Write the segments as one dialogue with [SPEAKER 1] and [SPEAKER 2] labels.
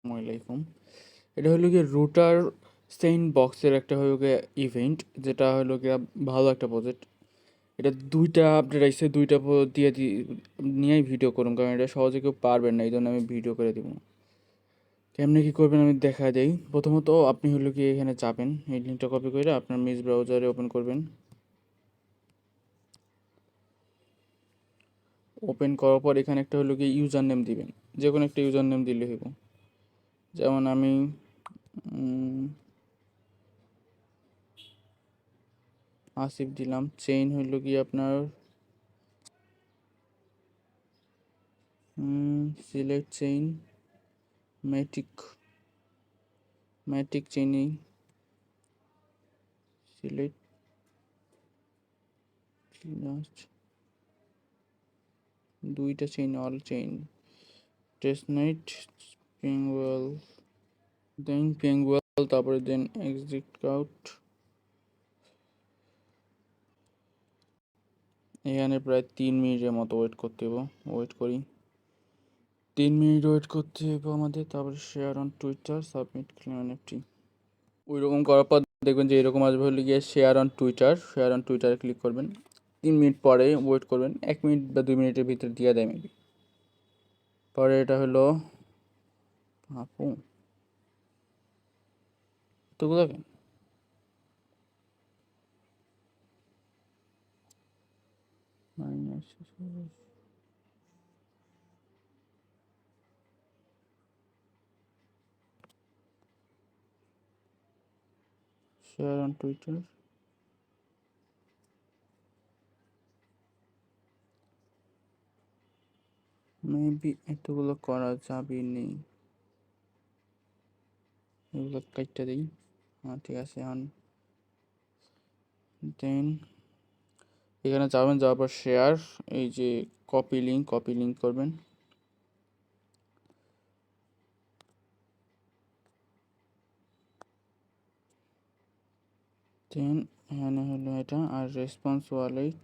[SPEAKER 1] আসসালামাইকুম। এটা হলো গিয়ে রুটার সেইন বক্সের একটা হলো গিয়ে ইভেন্ট, যেটা হলো গিয়ে ভালো একটা প্রজেক্ট। এটা দুইটা আপডেট আসছে, দুইটা দিয়ে নিয়েই ভিডিও করুন, কারণ এটা সহজে কেউ পারবেন না, এই জন্য আমি ভিডিও করে দিব। কেমনি কী করবেন আমি দেখা দেই। প্রথমত আপনি হলো গিয়ে এখানে যাবেন, এই লিঙ্কটা কপি করে আপনার মিস ব্রাউজারে ওপেন করবেন। ওপেন করার পর এখানে একটা হলো গিয়ে ইউজার নেম দিবেন, যে কোনো একটা ইউজার নেম দিলে হইব। যেমন আমি আসিফ দিলাম। চেইন হইল গিয়ে আপনার সিলেক্ট চেইন ম্যাটিক চেইনই সিলেক্ট লাস্ট দুইটা চেইন, অল চেইন টেস্টনেট পেঙ্গুয়াল, দেন পেঙ্গুয়াল, তারপরে দেন এক্সিট আউট। এখানে প্রায় 3 মিনিটের মতো ওয়েট করতে হবে। ওয়েট করি, 3 মিনিট ওয়েট করতে হবে আমাদের। তারপরে share on Twitter, submit claim NFT. ওই রকম করার পর দেখবেন যে এরকম আসবে, হলে গিয়ে শেয়ার অন টুইটারে ক্লিক করবেন। 3 মিনিট পরে ওয়েট করবেন, 1 মিনিট বা 2 মিনিটের ভিতরে দিয়ে দেয় মেবি। পরে এটা হলো আপু তো বুঝাবেন শেয়ার অন টুইটার। মেবি এতগুলো করা যাবে নেই, এগুলো কাটতে দিই। হ্যাঁ ঠিক আছে। অন দেন এখানে যাবেন, যাওয়ার পর শেয়ার, এই যে কপি লিঙ্ক করবেন। দেন এখানে হলো এটা, আর রেসপন্স ওয়ালেট,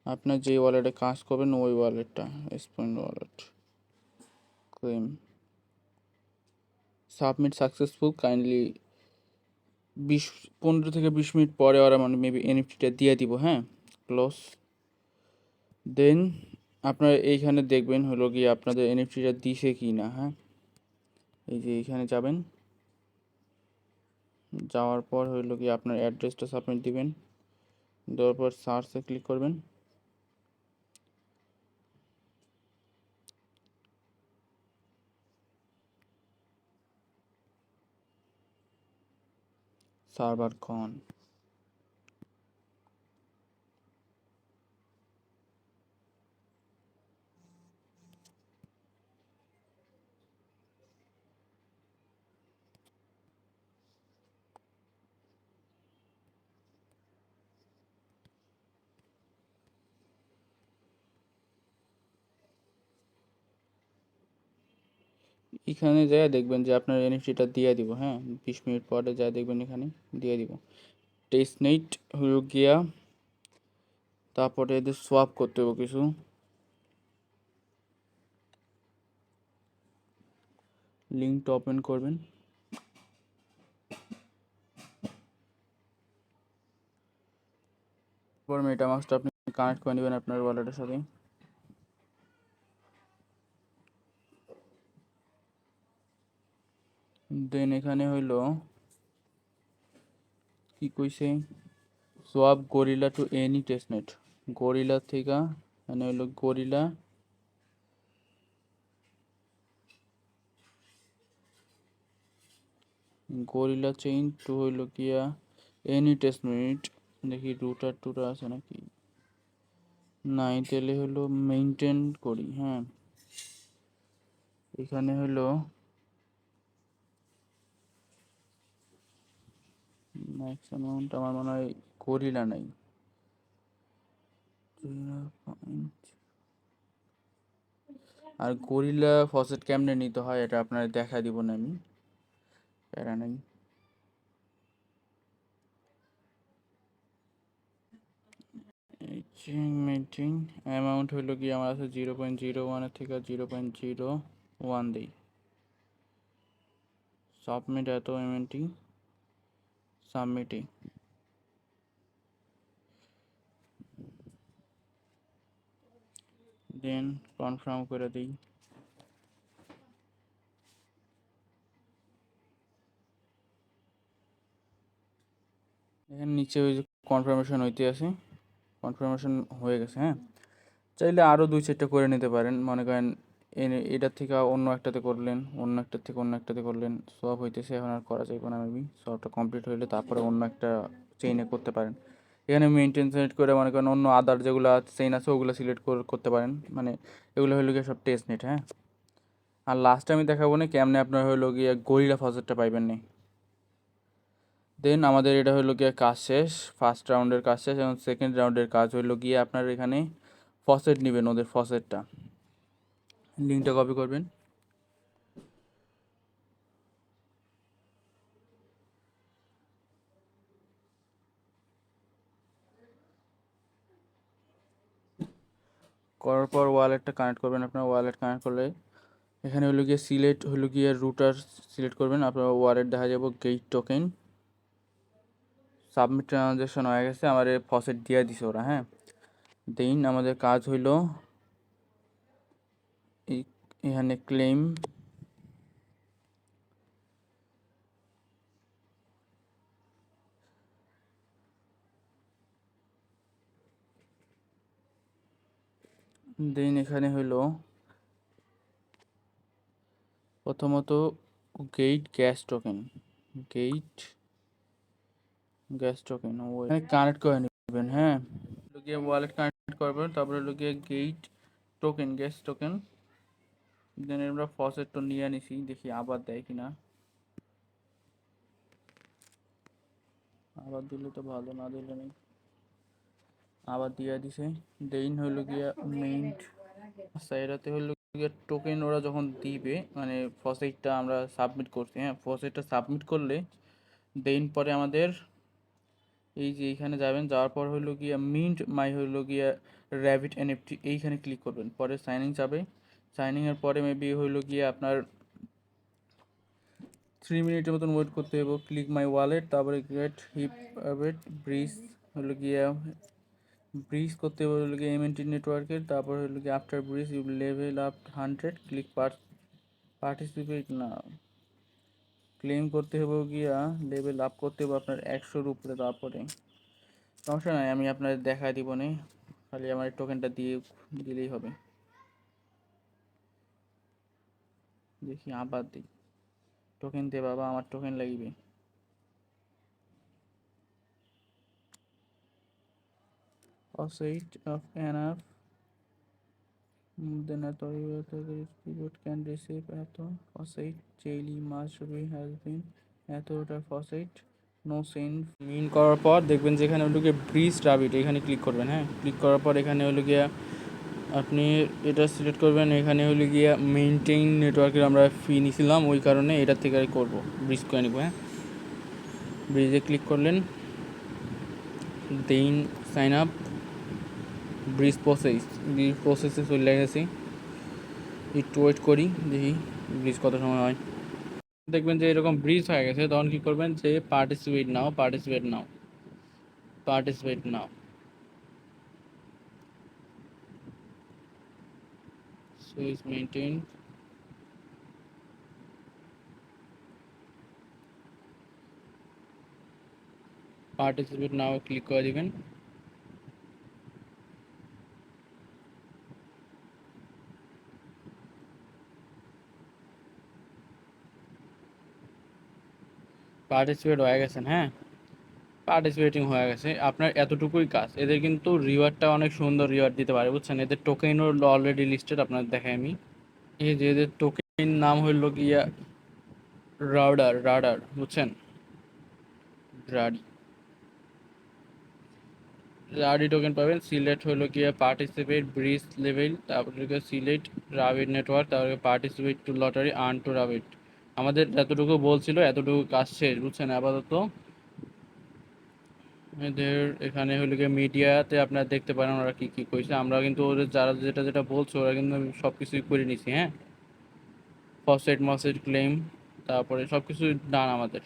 [SPEAKER 1] আপনার যে ওয়ালেটে কাজ করবেন ওই ওয়ালেটটা, response wallet claim submit successful. Kindly 15 থেকে 20 মিনিট পরে ওরা মানে মেবি এনএফটিটা দিয়ে দিব। হ্যাঁ, ক্লোজ। দেন আপনারা এইখানে দেখবেন হলো গিয়ে আপনাদের এনএফটিটা দিছে কি না। হ্যাঁ, এই যে এইখানে যাবেন, যাওয়ার পর হলো গিয়ে আপনার অ্যাড্রেসটা সাবমিট দিবেন, দেওয়ার পর সার্চে ক্লিক করবেন। সার্ভার কন এখানে যায় দেখবেন যে আপনার এনএফটিটা দিয়ে দিব। হ্যাঁ, 20 মিনিট পরে যায় দেখবেন এখানে দিয়ে দিব। টেস্টনেট হলো গিয়া, তারপরে এদের সোয়াপ করতে হবে কিছু। লিঙ্কটা ওপেন করবেন, তারপর মেটামাস্কটা আপনি কানেক্ট করে নেবেন আপনার ওয়ালেটের সাথে। দেন এখানে হইলো কি কইছে, swap gorilla to any testnet. Gorilla থেকে মানে হইলো গরিলা চেইন টু হইলো গিয়া এনি টেস্টনেট। দেখি রুটার টুটার আছে নাকি, নাই, তাহলে হলো মেইনটেইন করি। হ্যাঁ, এখানে হলো ম্যাক্স অ্যামাউন্ট আমার মনে হয় গরিলা নাই। আর গরিলা ফসেট কেমনে নিতে হয় এটা আপনার দেখা দিব না আমি, প্যারা নাই। মেইনটেইন অ্যামাউন্ট হইলো কি আমার আছে 0.01 থেকে 0.01 দিই। সাবমিট এত এমএনটি সাবমিটই, দেন কনফার্ম করে দিই। এখানে নিচে ওই যে কনফার্মেশন হইতে আছে, কনফার্মেশন হয়ে গেছে। হ্যাঁ, চাইলে আরও 2-4টা করে নিতে পারেন। মনে করেন এটার থেকে অন্য একটাতে করলেন, অন্য একটার থেকে অন্য একটাতে করলেন, সব হইতেছে। এখন আর করা যাবে না মেবি, সবটা কমপ্লিট হইলে তারপরে অন্য একটা চেইনে করতে পারেন। এখানে মেনটেন সিলেক্ট করে মনে করেন অন্য আদার যেগুলো চেইন আছে ওগুলো সিলেক্ট করতে পারেন। মানে এগুলো হলো গিয়ে সব টেস্ট নেট। হ্যাঁ, আর লাস্টে আমি দেখাবো না কেমনে আপনার হলো গিয়ে গরিলা ফসেটটা পাইবেন না। দেন আমাদের এটা হলো গিয়ে কাজ শেষ, ফার্স্ট রাউন্ডের কাজ শেষ। এবং সেকেন্ড রাউন্ডের কাজ হলো গিয়ে আপনার এখানে ফসেট নেবেন, ওদের ফসেটটা। লিঙ্কটা কপি করবেন, করার পর ওয়ালেটটা কানেক্ট করবেন। আপনার ওয়ালেট কানেক্ট করলে এখানে হলো গিয়ে সিলেক্ট হলো গিয়ে রুটার সিলেক্ট করবেন। আপনার ওয়ালেট দেখা যাব গেট টোকেন। সাবমিট ট্রানজ্যাকশন হয়ে গেছে, আমার ফসেট দিয়ে দিছে ওরা। হ্যাঁ, দেন আমাদের কাজ হইলো এখানে ক্লেম, দেন এখানে হইলো প্রথমত get gas token, get gas token এখানে কানেক্ট করে নেবেন। হ্যাঁ, গিয়ে ওয়ালেট কানেক্ট করবেন, তারপরে গিয়ে get token gas token. Then আমরা ফসেট তো নিয়ে নিছি, দেখি আবার দেয় কিনা। আবার দিলে তো ভালো, না দিলে নেই। আবার দিয়ে দিছে। দেন হইল গিয়া মিন্ট। আচ্ছা, এটাতে হইল গিয়া টোকেন ওরা যখন দিবে, মানে ফসেটটা আমরা সাবমিট করছি। হ্যাঁ, ফসেটটা সাবমিট করলে দেন পরে আমাদের এই যে এইখানে যাবেন, যাওয়ার পর হইল গিয়া মিন্ট মাই হইল গিয়া র্যাবিট এনএফটি, এইখানে ক্লিক করবেন। পরে সাইনিং যাবে, সাইনিংয়ের পরে মেবি হইল গিয়ে আপনার 3 মিনিটের মতন ওয়েট করতে হবে। ক্লিক মাই ওয়ালেট, তারপরে গেট হিপ ওয়েট ব্রিজ হলো গিয়া ব্রিজ করতে হবে হলো গিয়ে এমএনটি নেটওয়ার্কের। তারপর হলো গিয়ে after bridge you level up 100, click participate না, ক্লেম করতে হবে গিয়া লেভেল আপ করতে হবে আপনার 100-র উপরে। তারপরে সমস্যা নাই, আমি আপনার দেখায় দিব না, খালি আমার টোকেনটা দিয়ে দিলেই হবে। দেখি আবার দিই, টোকেন দে বাবা, আমার টোকেন লাগবে। Offset of enough then authority can receive এত faucet daily must be has been এতটা faucet no send মিন করার পর দেখবেন যে এখানে হলো গিয়ে ব্রিজ রাবিট, এখানে ক্লিক করবেন। হ্যাঁ, ক্লিক করার পর এখানে হলো গিয়া আপনি এটা সিলেক্ট করবেন। এখানে হলো গিয়া মেইনটেইন নেটওয়ার্কের আমরা ফি নিছিলাম, ওই কারণে এটার থেকে আর করবো, ব্রিজ করে নিব। হ্যাঁ, ব্রিজে ক্লিক করলেন, দেন সাইন আপ, ব্রিজ প্রসেসে চলে গেছি। একটু ওয়েট করি, দেখি ব্রিজ কত সময় হয়। দেখবেন যে এরকম ব্রিজ হয়ে গেছে, তখন কি করবেন যে participate now switch maintain, participate now click করে দিবেন। পার্টিসিপেট হয়ে গেছেন। হ্যাঁ, পার্টিসিপেটিং হয়ে গেছে, আপনার এতটুকুই কাজ। এদের কিন্তু রিওয়ার্ডটা অনেক সুন্দর রিওয়ার্ড দিতে পারে, বুঝছেন। এদের টোকেনও অলরেডি লিস্টেড, আপনার দেখাই আমি। এই যে এদের টোকেন নাম হইল গিয়া রাডার, বুঝছেন, রাডি রাডি টোকেন পাবেন। সিলেক্ট হইল গিয়া পার্টিসিপেট ব্রিজ লেভেল, তারপরে সিলেক্ট রাবিট নেটওয়ার্ক, তারপরে participate to lottery earn to rabbit. আমাদের এতটুকু বলছিল, এতটুকু কাজ শেষ, বুঝছেন। আপাতত এদের এখানে হলো গিয়ে মিডিয়াতে আপনারা দেখতে পারেন ওরা কী কী কইছে। আমরা কিন্তু ওদের যারা যেটা যেটা বলছে ওরা কিন্তু সব কিছুই করে নিছি। হ্যাঁ, ফসেট মসেট ক্লেম, তারপরে সব কিছু ডান আমাদের।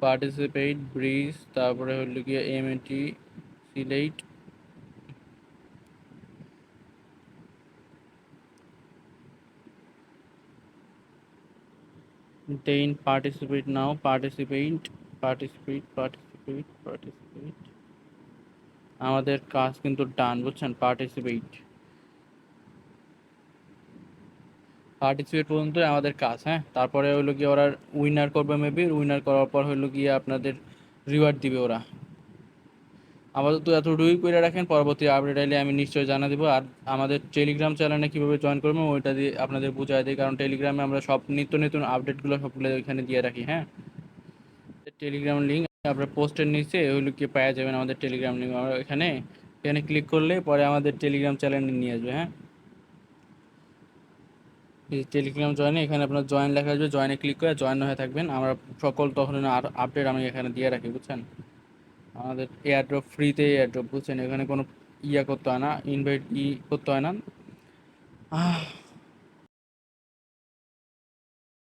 [SPEAKER 1] পার্টিসিপেট, ব্রিজ, তারপরে হলো গিয়ে এমএনটি, সিলেক্ট, দেন পার্টিসিপেট নাও, পার্টিসিপেট। আমাদের কাজ কিন্তু ডান, বুঝছেন? পার্টিসিপেট পর্যন্ত আমাদের কাজ, হ্যাঁ। তারপরে হলো গিয়ে ওরা উইনার করবে, মেবি উইনার করার পর হলো গিয়ে আপনাদের রিওয়ার্ড দিবে ওরা। আপাতত এতটুকুই করে রাখেন, পরবর্তী আপডেট আইলে আমি নিশ্চয়ই জানা দেবো। আর আমাদের টেলিগ্রাম চ্যানেলে কীভাবে জয়েন করবো ওইটা দিয়ে আপনাদের বুঝাই দিই, কারণ টেলিগ্রামে আমরা সব নিত্য নতুন আপডেটগুলো সবগুলো ওইখানে দিয়ে রাখি, হ্যাঁ। টেলিগ্রাম লিঙ্ক আপনার পোস্টের নিচে ওইগুলো কি পাওয়া যাবেন, আমাদের টেলিগ্রাম লিঙ্ক। আমরা এখানে এখানে ক্লিক করলে পরে আমাদের টেলিগ্রাম চ্যানেলে নিয়ে আসবে, হ্যাঁ। এই টেলিগ্রাম জয়েনে এখানে আপনার জয়েন লেখা আসবে, জয়েনে ক্লিক করে জয়েন হয়ে থাকবেন। আমরা সকল তখন আর আপডেট আমি এখানে দিয়ে রাখি, বুঝছেন? আমাদের এয়ারড্রপ ফ্রিতে, এয়ারড্রপ, বুঝছেন? এখানে কোনো ইয়া করতে হয় না, ইনভাইট করতে হয় না।